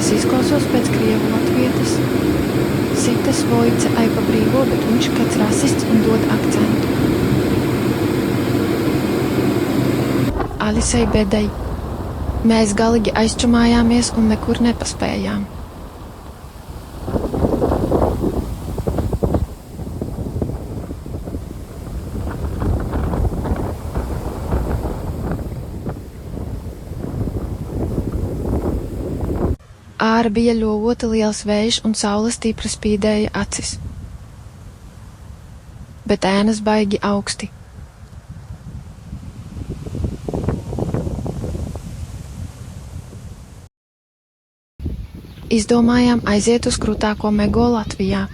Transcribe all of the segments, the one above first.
es izklausos pēc krievu latvietes. Sita svojice ai pa brīvo, bet viņš kāds rasists un dod akcentu. Alisei bedei. Mēs galīgi aizčumājāmies un nekur nepaspējām. Āra bija ļovota liels vējš un saule stipri spīdēja acis. Bet ēnas baigi augsti. Izdomājām aiziet uz krūtāko Mego Latvijā.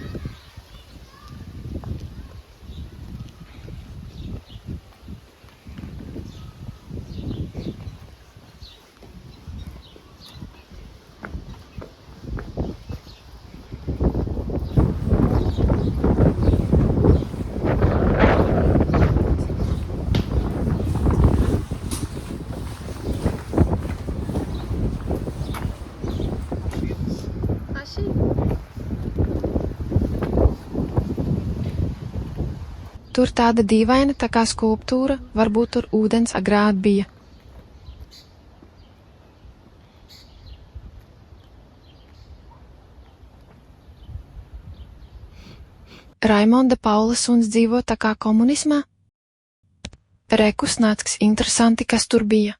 Tur tāda dīvaina tā kā skulptūra, varbūt tur ūdens agrāk bija. Raimonda Paula suns dzīvo tā kā komunismā? Rekus nāks interesanti, kas tur bija.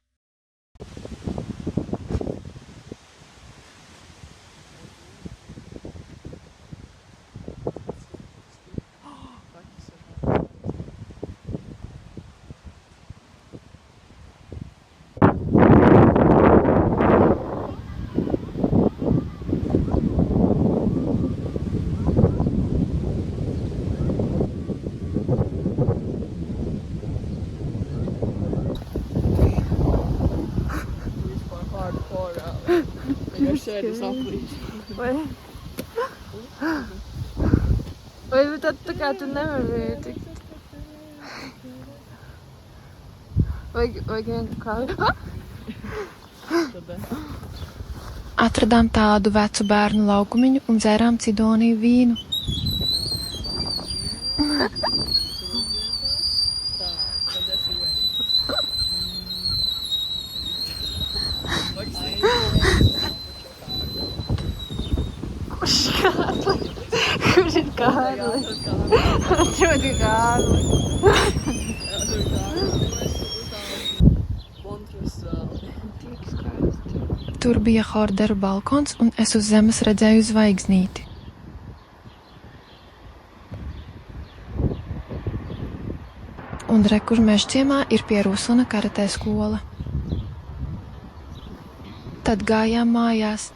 Vai tad tā kā tu nevari tikt? Vajag vienkārši. Atradām tādu vecu bērnu laukumiņu un dzērām Cidoniju vīnu. Kur ir Kārlis? Atrodi Kārli. Tur bija horderu balkons un es uz zemes redzēju zvaigznīti. Un re, kur Mežciemā ir pie Ruslana karatē skola. Tad gājām mājās.